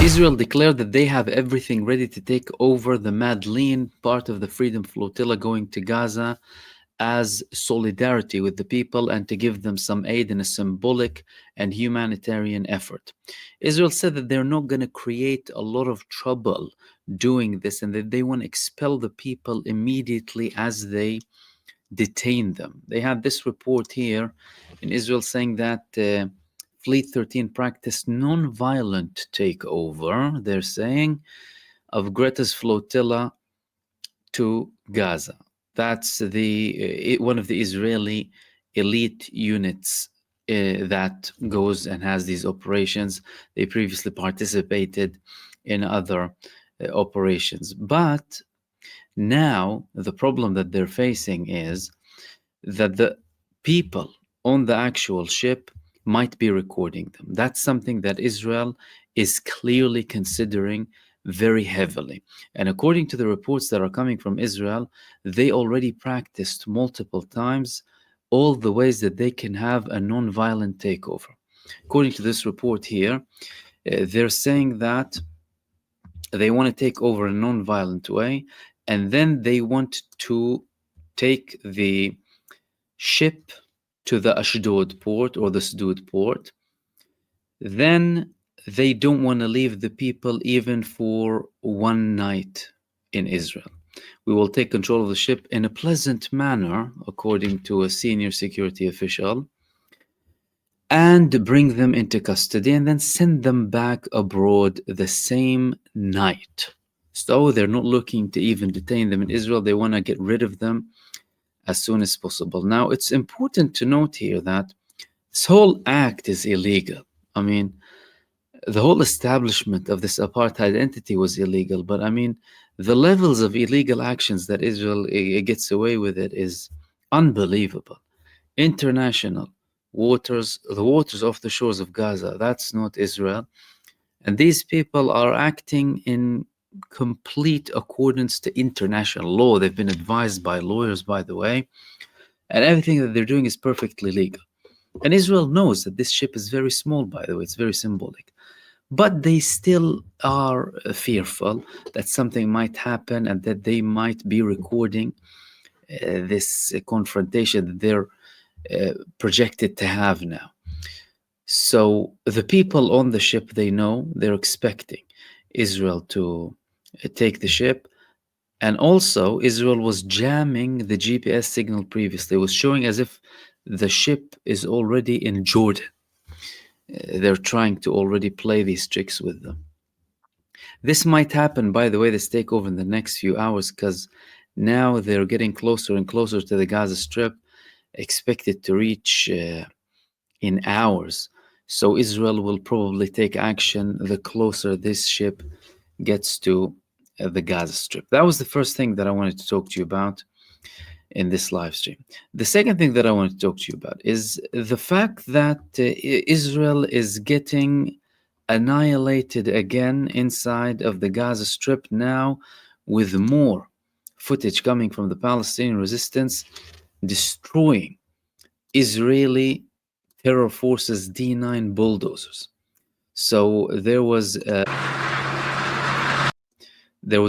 Israel declared that they have everything ready to take over the Madleen, part of the Freedom Flotilla going to Gaza, as solidarity with the people and to give them some aid in a symbolic and humanitarian effort. Israel said that they're not going to create a lot of trouble doing this and that they want to expel the people immediately as they detain them. They had this report here in Israel saying that Fleet 13 practiced non-violent takeover, they're saying, of Greta's flotilla to Gaza. That's one of the Israeli elite units that goes and has these operations. They previously participated in other operations. But now the problem that they're facing is that the people on the actual ship might be recording them. That's something that Israel is clearly considering very heavily. And according to the reports that are coming from Israel, they already practiced multiple times all the ways that they can have a non-violent takeover. According to this report here, they're saying that they want to take over a non-violent way, and then they want to take the ship to the Ashdod port or the Sdod port. Then they don't want to leave the people even for one night in Israel. We will take control of the ship in a pleasant manner, according to a senior security official, and bring them into custody and then send them back abroad the same night. So they're not looking to even detain them in Israel. They want to get rid of them as soon as possible. Now, it's important to note here that this whole act is illegal. I mean, the whole establishment of this apartheid entity was illegal, but I mean, the levels of illegal actions that Israel gets away with it is unbelievable. International waters, the waters off the shores of Gaza, that's not Israel. And these people are acting in complete accordance to international law. They've been advised by lawyers, by the way, and everything that they're doing is perfectly legal. And Israel knows that this ship is very small, by the way, it's very symbolic. But they still are fearful that something might happen and that they might be recording this confrontation that they're projected to have now. So the people on the ship, they know, they're expecting Israel to take the ship. And also, Israel was jamming the GPS signal previously. It was showing as if the ship is already in Jordan. They're trying to already play these tricks with them. This might happen, by the way, this takeover in the next few hours, because now they're getting closer and closer to the Gaza Strip, expected to reach in hours. So Israel will probably take action the closer this ship gets to the Gaza Strip. That was the first thing that I wanted to talk to you about in this live stream. The second thing that I want to talk to you about is the fact that Israel is getting annihilated again inside of the Gaza Strip now, with more footage coming from the Palestinian resistance destroying Israeli terror forces D9 bulldozers. So there was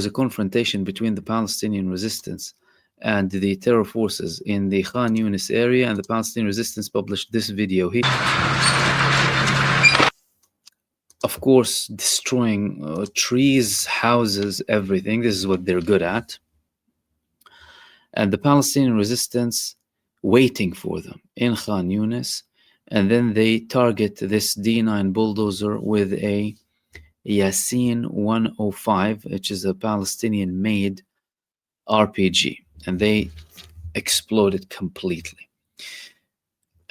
a confrontation between the Palestinian resistance and the terror forces in the Khan Yunis area, and the Palestinian resistance published this video here. Of course, destroying trees, houses, everything. This is what they're good at. And the Palestinian resistance waiting for them in Khan Yunis, and then they target this D9 bulldozer with a Yasin 105, which is a Palestinian-made RPG, and they exploded completely.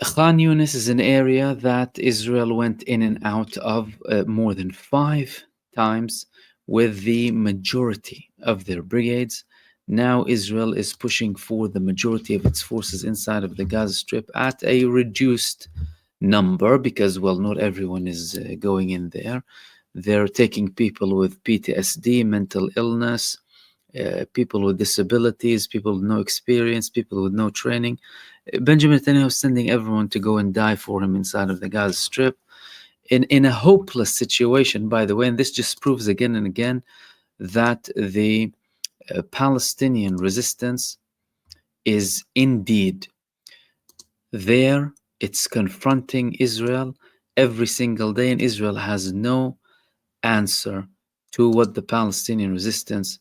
Khan Yunis is an area that Israel went in and out of more than 5 times with the majority of their brigades. Now Israel is pushing for the majority of its forces inside of the Gaza Strip at a reduced number because, well, not everyone is going in there. They're taking people with PTSD, mental illness, people with disabilities, people with no experience, people with no training. Benjamin Netanyahu is sending everyone to go and die for him inside of the Gaza Strip. in a hopeless situation, by the way, and this just proves again and again that the Palestinian resistance is indeed there. It's confronting Israel every single day, and Israel has no answer to what the Palestinian resistance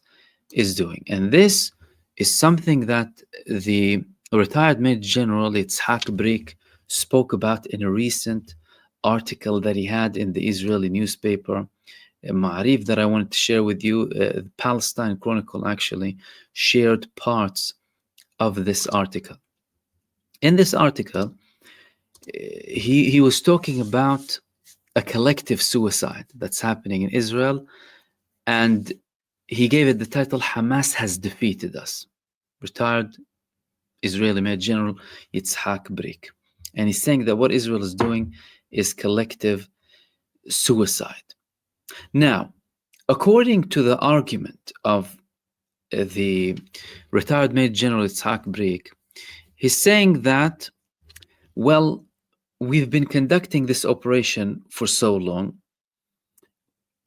is doing. And this is something that the retired Major General Yitzhak Brik spoke about in a recent article that he had in the Israeli newspaper Ma'arif that I wanted to share with you. Palestine Chronicle actually shared parts of this article. In this article, he was talking about a collective suicide that's happening in Israel, and he gave it the title Hamas has defeated us. Retired Israeli Major General Yitzhak Brik. And he's saying that what Israel is doing is collective suicide. Now, according to the argument of the retired Major General Yitzhak Brik, he's saying that, well, we've been conducting this operation for so long,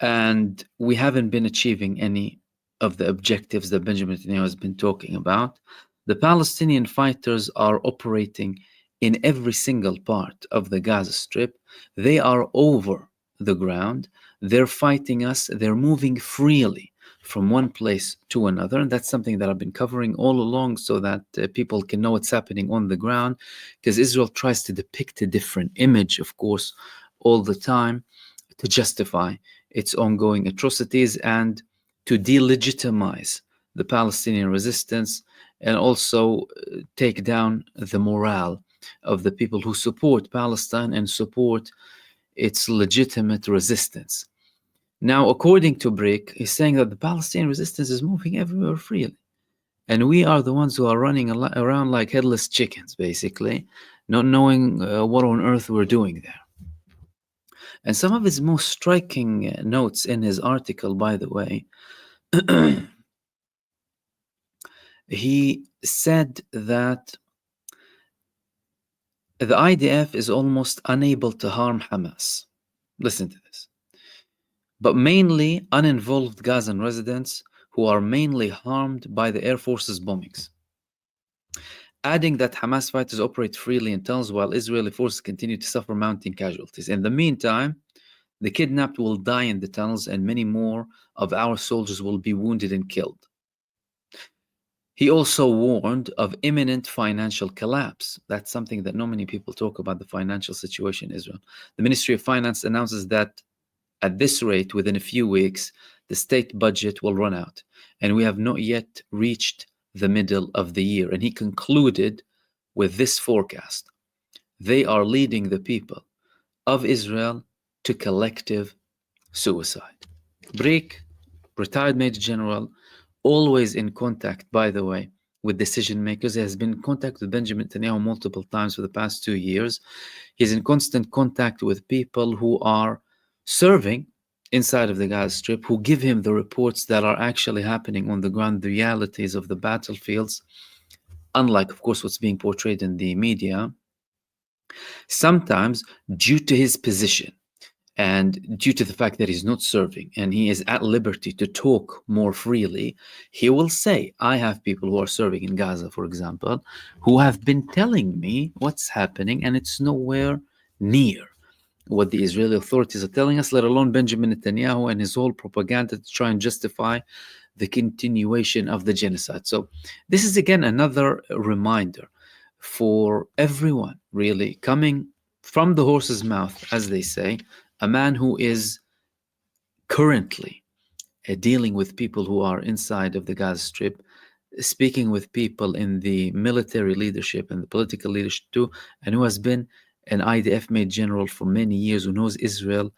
and we haven't been achieving any of the objectives that Benjamin Netanyahu has been talking about. The Palestinian fighters are operating in every single part of the Gaza Strip. They are over the ground. They're fighting us. They're moving freely from one place to another. And that's something that I've been covering all along so that people can know what's happening on the ground, because Israel tries to depict a different image, of course, all the time to justify its ongoing atrocities and to delegitimize the Palestinian resistance, and also take down the morale of the people who support Palestine and support its legitimate resistance. Now, according to Brik, he's saying that the Palestinian resistance is moving everywhere freely. And we are the ones who are running around like headless chickens, basically, not knowing what on earth we're doing there. And some of his most striking notes in his article, by the way, he said that the IDF is almost unable to harm Hamas. Listen to this. But mainly uninvolved Gazan residents who are mainly harmed by the Air Force's bombings. Adding that Hamas fighters operate freely in tunnels while Israeli forces continue to suffer mounting casualties. In the meantime, the kidnapped will die in the tunnels and many more of our soldiers will be wounded and killed. He also warned of imminent financial collapse. That's something that not many people talk about, the financial situation in Israel. The Ministry of Finance announces that at this rate, within a few weeks, the state budget will run out, and we have not yet reached the middle of the year. And he concluded with this forecast: they are leading the people of Israel to collective suicide. Brik, retired Major General, always in contact, by the way, with decision makers. He has been in contact with Benjamin Netanyahu multiple times for the past 2 years. He's in constant contact with people who are serving inside of the Gaza Strip, who give him the reports that are actually happening on the ground, the realities of the battlefields, unlike, of course, what's being portrayed in the media. Sometimes, due to his position and due to the fact that he's not serving and he is at liberty to talk more freely, he will say, I have people who are serving in Gaza, for example, who have been telling me what's happening, and it's nowhere near what the Israeli authorities are telling us, let alone Benjamin Netanyahu and his whole propaganda to try and justify the continuation of the genocide. So this is again another reminder for everyone, really, coming from the horse's mouth, as they say, a man who is currently dealing with people who are inside of the Gaza Strip, speaking with people in the military leadership and the political leadership too, and who has been an IDF Major General for many years, who knows Israel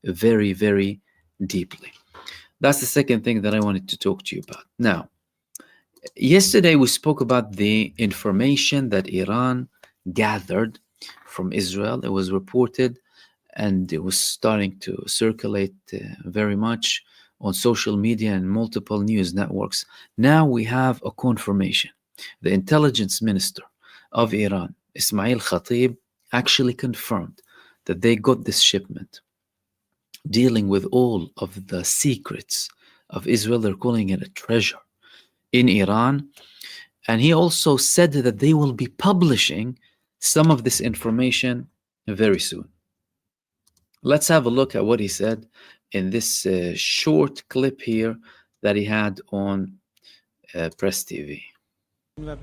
very, very deeply. That's the second thing that I wanted to talk to you about. Now, yesterday we spoke about the information that Iran gathered from Israel. It was reported and it was starting to circulate very much on social media and multiple news networks. Now we have a confirmation. The intelligence minister of Iran, Ismail Khatib, actually confirmed that they got this shipment dealing with all of the secrets of Israel. They're calling it a treasure in Iran. And he also said that they will be publishing some of this information very soon. Let's have a look at what he said in this short clip here that he had on Press TV.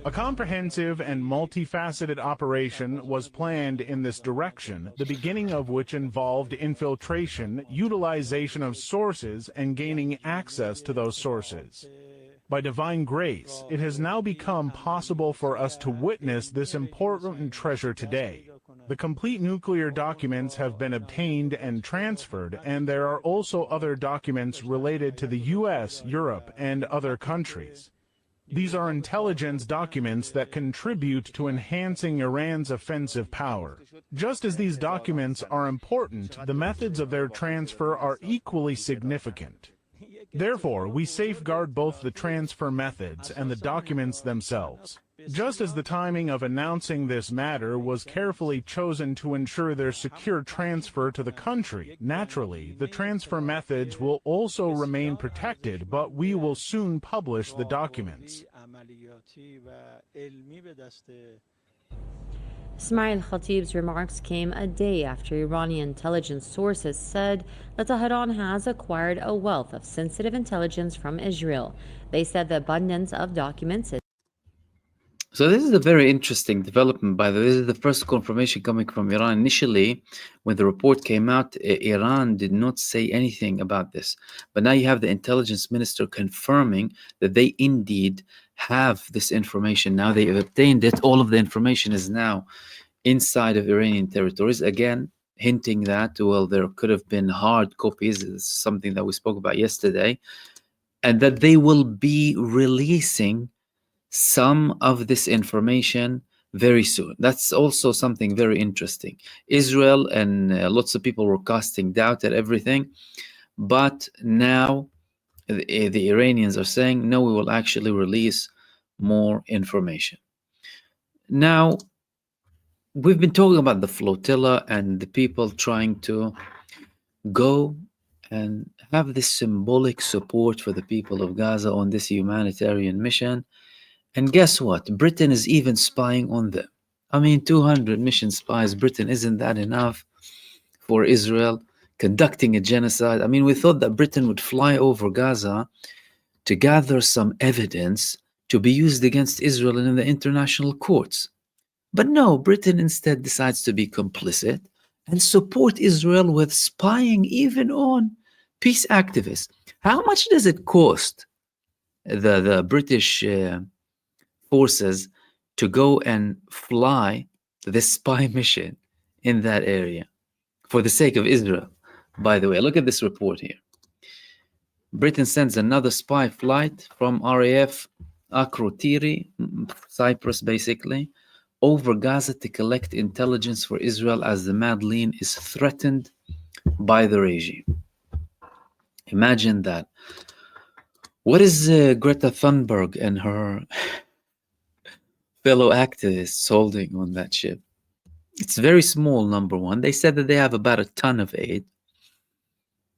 A comprehensive and multifaceted operation was planned in this direction, the beginning of which involved infiltration, utilization of sources, and gaining access to those sources. By divine grace, it has now become possible for us to witness this important treasure today. The complete nuclear documents have been obtained and transferred, and there are also other documents related to the US, Europe, and other countries. These are intelligence documents that contribute to enhancing Iran's offensive power. Just as these documents are important, the methods of their transfer are equally significant. Therefore, we safeguard both the transfer methods and the documents themselves. Just as the timing of announcing this matter was carefully chosen to ensure their secure transfer to the country, naturally, the transfer methods will also remain protected, but we will soon publish the documents. Ismail Khatib's remarks came a day after Iranian intelligence sources said that Tehran has acquired a wealth of sensitive intelligence from Israel. They said the abundance of documents is... So this is a very interesting development, by the way. This is the first confirmation coming from Iran. Initially, when the report came out, Iran did not say anything about this. But now you have the intelligence minister confirming that they indeed have this information. Now they have obtained it. All of the information is now inside of Iranian territories. Again, hinting that, well, there could have been hard copies. This is something that we spoke about yesterday. And that they will be releasing some of this information very soon. That's also something very interesting. Israel and lots of people were casting doubt at everything, but now the Iranians are saying, no, we will actually release more information. Now, we've been talking about the flotilla and the people trying to go and have this symbolic support for the people of Gaza on this humanitarian mission. And guess what? Britain is even spying on them. I mean, 200 mission spies. Britain, isn't that enough for Israel conducting a genocide? I mean, we thought that Britain would fly over Gaza to gather some evidence to be used against Israel and in the international courts. But no, Britain instead decides to be complicit and support Israel with spying even on peace activists. How much does it cost the British forces to go and fly this spy mission in that area for the sake of Israel? By the way, look at this report here. Britain sends another spy flight from RAF Akrotiri, Cyprus basically, over Gaza to collect intelligence for Israel as the Madeleine is threatened by the regime. Imagine that. What is Greta Thunberg and her fellow activists holding on that ship? It's very small, number one. They said that they have about a ton of aid.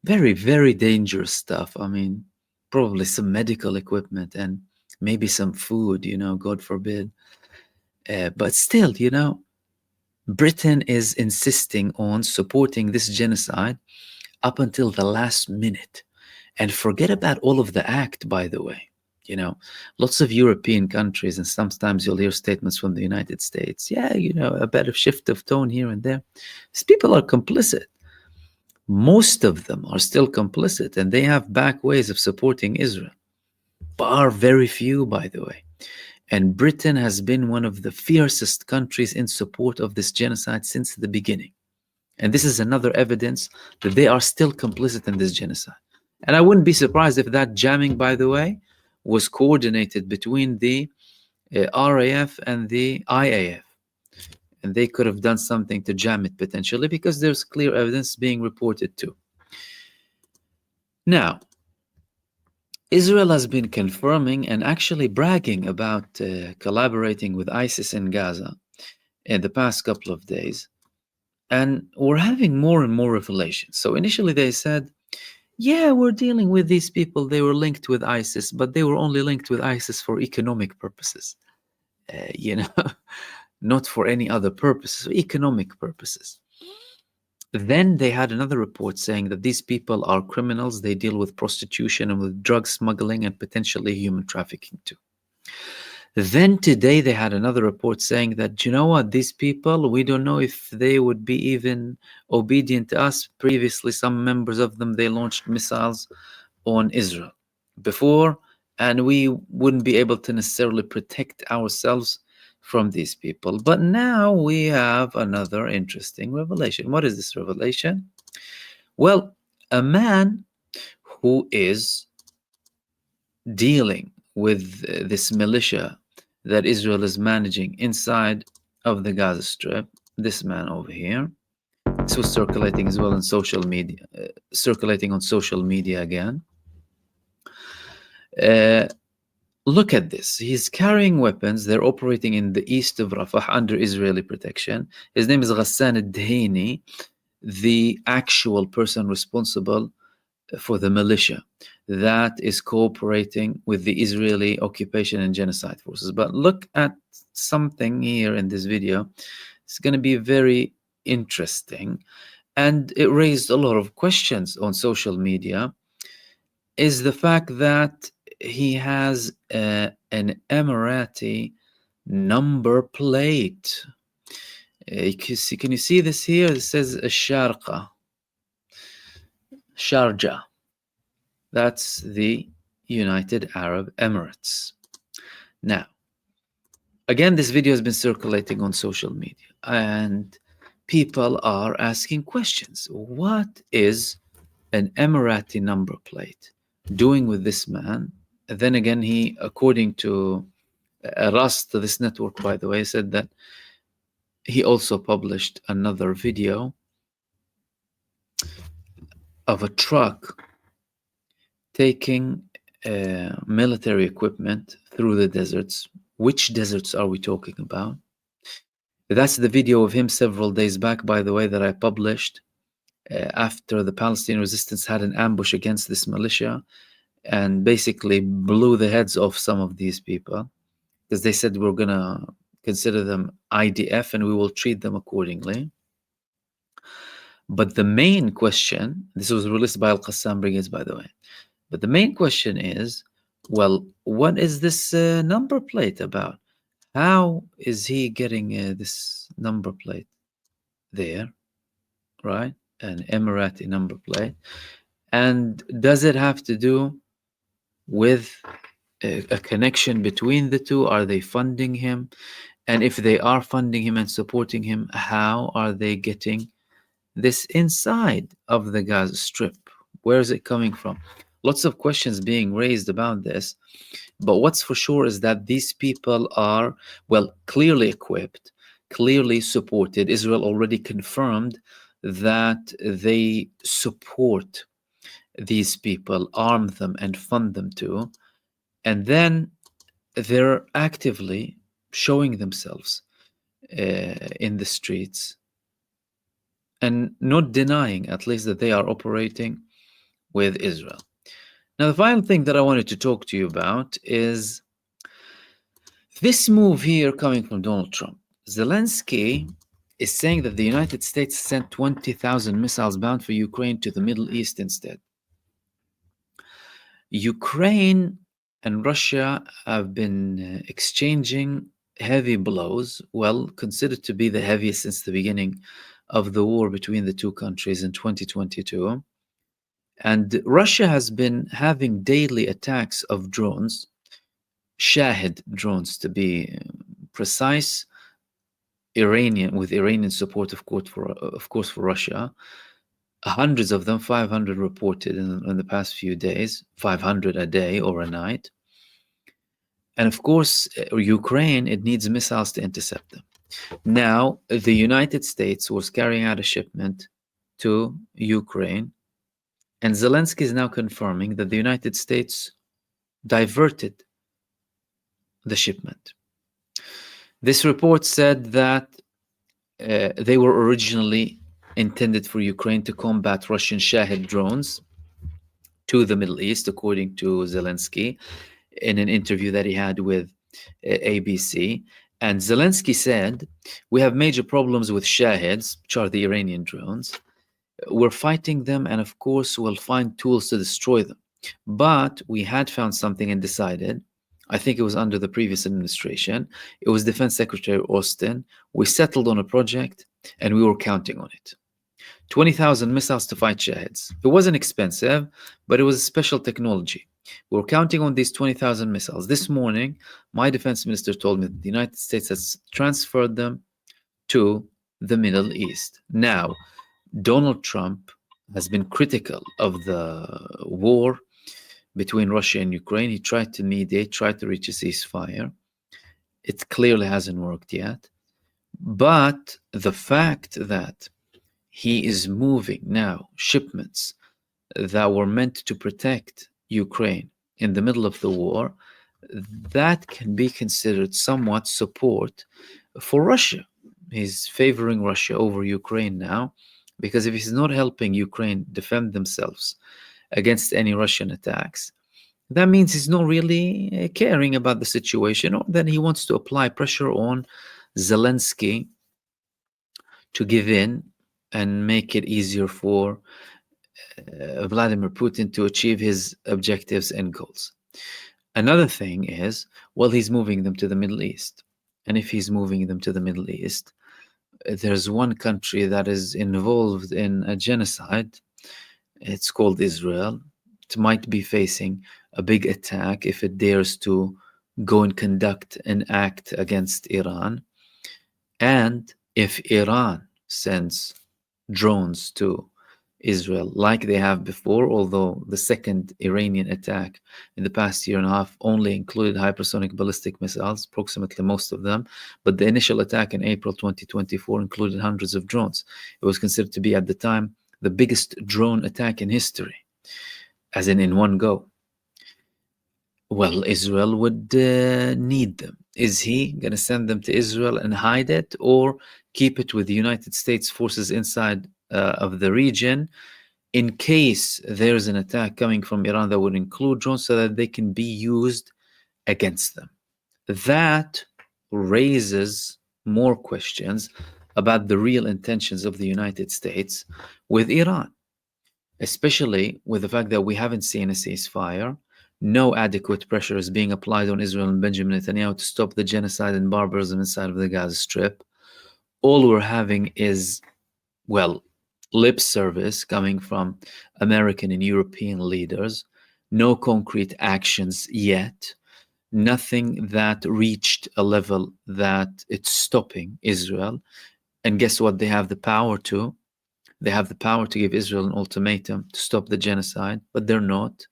Very, very dangerous stuff. I mean, probably some medical equipment and maybe some food, God forbid. But still, Britain is insisting on supporting this genocide up until the last minute. And forget about all of the act, by the way. Lots of European countries, and sometimes you'll hear statements from the United States. Yeah, a bit of shift of tone here and there. These people are complicit. Most of them are still complicit, and they have back ways of supporting Israel. Bar very few, by the way. And Britain has been one of the fiercest countries in support of this genocide since the beginning. And this is another evidence that they are still complicit in this genocide. And I wouldn't be surprised if that jamming, by the way, was coordinated between the RAF and the IAF. And they could have done something to jam it potentially, because there's clear evidence being reported too. Now, Israel has been confirming and actually bragging about collaborating with ISIS in Gaza in the past couple of days. And we're having more and more revelations. So initially they said, yeah, we're dealing with these people. They were linked with ISIS, but they were only linked with ISIS for economic purposes, you know, not for any other purposes, economic purposes. Then they had another report saying that these people are criminals. They deal with prostitution and with drug smuggling and potentially human trafficking too. Then today they had another report saying that, you know what, these people, we don't know if they would be even obedient to us. Previously, some members of them, they launched missiles on Israel before, and we wouldn't be able to necessarily protect ourselves from these people. But now we have another interesting revelation. What is this revelation? Well, a man who is dealing with this militia that Israel is managing inside of the Gaza Strip, this man over here, this was circulating as well on social media, circulating on social media again. Look at this. He's carrying weapons. They're operating in the east of Rafah under Israeli protection. His name is Ghassan al-Dahini, the actual person responsible for the militia that is cooperating with the Israeli occupation and genocide forces. But look at something here in this video. It's going to be very interesting, and it raised a lot of questions on social media, is the fact that he has an Emirati number plate. Can you see this here? It says Sharqa, Sharjah. That's the United Arab Emirates. Now, again, this video has been circulating on social media, and people are asking questions. What is an Emirati number plate doing with this man? And then again, he, according to Rust, this network, by the way, said that he also published another video of a truck taking military equipment through the deserts. Which deserts are we talking about? That's the video of him several days back, by the way, that I published after the Palestinian resistance had an ambush against this militia and basically blew the heads off some of these people because they said we're going to consider them IDF and we will treat them accordingly. But the main question, this was released by Al-Qassam Brigades, by the way, but the main question is, well, what is this number plate about? How is he getting this number plate there, right? An Emirati number plate. And does it have to do with a connection between the two? Are they funding him? And if they are funding him and supporting him, how are they getting this inside of the Gaza Strip? Where is it coming from? Lots of questions being raised about this, but what's for sure is that these people are, well, clearly equipped, clearly supported. Israel already confirmed that they support these people, arm them and fund them too, and then they're actively showing themselves in the streets and not denying, at least, that they are operating with Israel. Now, the final thing that I wanted to talk to you about is this move here coming from Donald Trump. Zelensky is saying that the United States sent 20,000 missiles bound for Ukraine to the Middle East instead. Ukraine and Russia have been exchanging heavy blows, well, considered to be the heaviest since the beginning of the war between the two countries in 2022. And Russia has been having daily attacks of drones, Shahid drones to be precise, Iranian, with Iranian support, of course, for Russia. Hundreds of them, 500 reported in the past few days, 500 a day or a night. And of course, Ukraine, it needs missiles to intercept them. Now, the United States was carrying out a shipment to Ukraine, and Zelensky is now confirming that the United States diverted the shipment. This report said that they were originally intended for Ukraine to combat Russian Shahed drones to the Middle East, according to Zelensky in an interview that he had with ABC. And Zelensky said, "We have major problems with Shaheds, which are the Iranian drones. We're fighting them, and of course, we'll find tools to destroy them. But we had found something and decided, I think it was under the previous administration, it was Defense Secretary Austin. We settled on a project, and we were counting on it. 20,000 missiles to fight Shaheds. It wasn't expensive, but it was a special technology. We were counting on these 20,000 missiles. This morning, my defense minister told me that the United States has transferred them to the Middle East. Now, Donald Trump has been critical of the war between Russia and Ukraine. He tried to mediate, tried to reach a ceasefire. It clearly hasn't worked yet. But the fact that he is moving now shipments that were meant to protect Ukraine in the middle of the war, that can be considered somewhat support for Russia. He's favoring Russia over Ukraine now, because if he's not helping Ukraine defend themselves against any Russian attacks, that means he's not really caring about the situation, or then he wants to apply pressure on Zelensky to give in and make it easier for Vladimir Putin to achieve his objectives and goals. Another thing is, well, he's moving them to the Middle East. And if he's moving them to the Middle East, there's one country that is involved in a genocide. It's called Israel. It might be facing a big attack if it dares to go and conduct an act against Iran. And if Iran sends drones to Israel like they have before, although the second Iranian attack in the past year and a half only included hypersonic ballistic missiles, approximately most of them, but the initial attack in April 2024 included hundreds of drones. It was considered to be at the time the biggest drone attack in history, as in one go. Well, Israel would need them. Is he going to send them to Israel and hide it, or keep it with the United States forces inside of the region in case there's an attack coming from Iran that would include drones, so that they can be used against them? That raises more questions about the real intentions of the United States with Iran, especially with the fact that we haven't seen a ceasefire. No adequate pressure is being applied on Israel and Benjamin Netanyahu to stop the genocide and barbarism inside of the Gaza Strip. All we're having is, well, lip service coming from American and European leaders. No concrete actions yet. Nothing that reached a level that it's stopping Israel. And guess what? They have the power to. They have the power to give Israel an ultimatum to stop the genocide, but they're not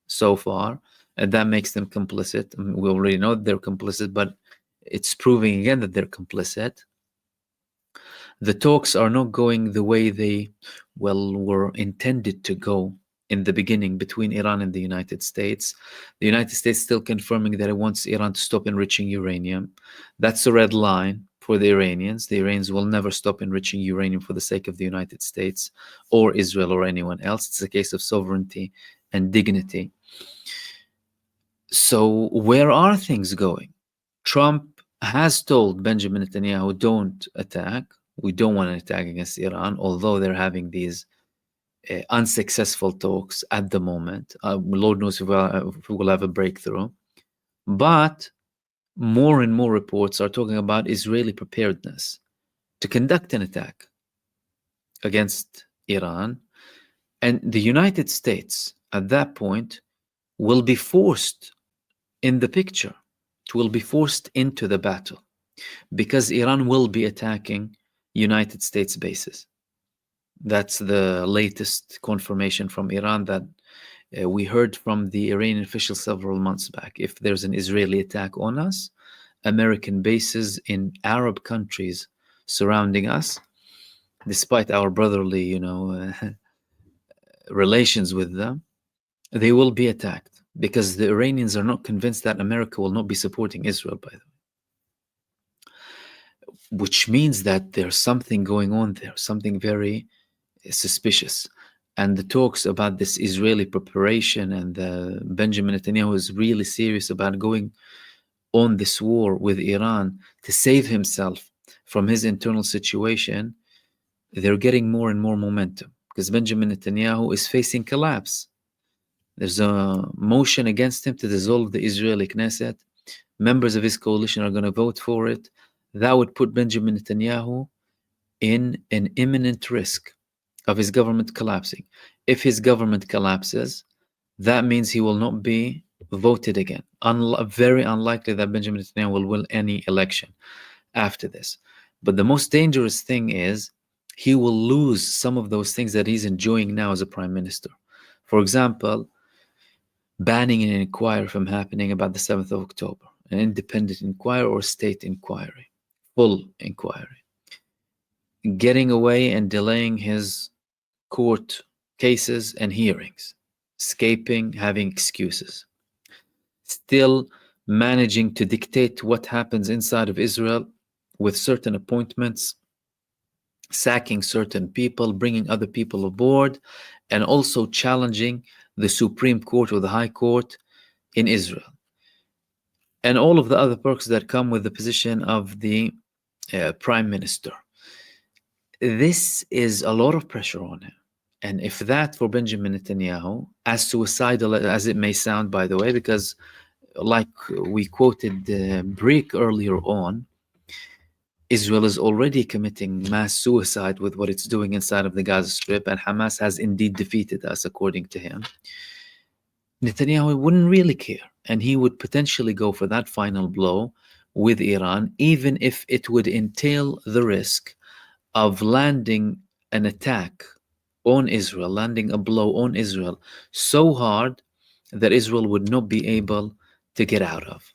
so far, and that makes them complicit. I mean, we already know that they're complicit, but it's proving again that they're complicit. The talks are not going the way they were intended to go in the beginning between Iran and the United States. The United States still confirming that it wants Iran to stop enriching uranium. That's a red line for the Iranians. The Iranians will never stop enriching uranium for the sake of the United States or Israel or anyone else. It's a case of sovereignty and dignity. So where are things going? Trump has told Benjamin Netanyahu, don't attack. We don't want an attack against Iran, although they're having these unsuccessful talks at the moment. Lord knows if we will have a breakthrough. But more and more reports are talking about Israeli preparedness to conduct an attack against Iran. And the United States, at that point, will be forced in the picture. It will be forced into the battle, because Iran will be attacking United States bases. That's the latest confirmation from Iran that we heard from the Iranian officials several months back. If there's an Israeli attack on us, American bases in Arab countries surrounding us, despite our brotherly, relations with them, they will be attacked, because the Iranians are not convinced that America will not be supporting Israel, by the way. which means that there's something going on there, something very suspicious. And the talks about this Israeli preparation and Benjamin Netanyahu is really serious about going on this war with Iran to save himself from his internal situation, they're getting more and more momentum because Benjamin Netanyahu is facing collapse. There's a motion against him to dissolve the Israeli Knesset. Members of his coalition are going to vote for it. That would put Benjamin Netanyahu in an imminent risk of his government collapsing. If his government collapses, that means he will not be voted again. Very unlikely that Benjamin Netanyahu will win any election after this. But the most dangerous thing is he will lose some of those things that he's enjoying now as a prime minister. For example, banning an inquiry from happening about the 7th of October, an independent inquiry or state inquiry, full inquiry. Getting away and delaying his court cases and hearings, escaping, having excuses, still managing to dictate what happens inside of Israel with certain appointments, sacking certain people, bringing other people aboard, and also challenging the Supreme Court or the High Court in Israel. And all of the other perks that come with the position of the Prime Minister. This is a lot of pressure on him. And if that for Benjamin Netanyahu, as suicidal as it may sound, by the way, because like we quoted Brick earlier on, Israel is already committing mass suicide with what it's doing inside of the Gaza Strip, and Hamas has indeed defeated us, according to him. Netanyahu wouldn't really care, and he would potentially go for that final blow with Iran, even if it would entail the risk of landing an attack on Israel, landing a blow on Israel so hard that Israel would not be able to get out of.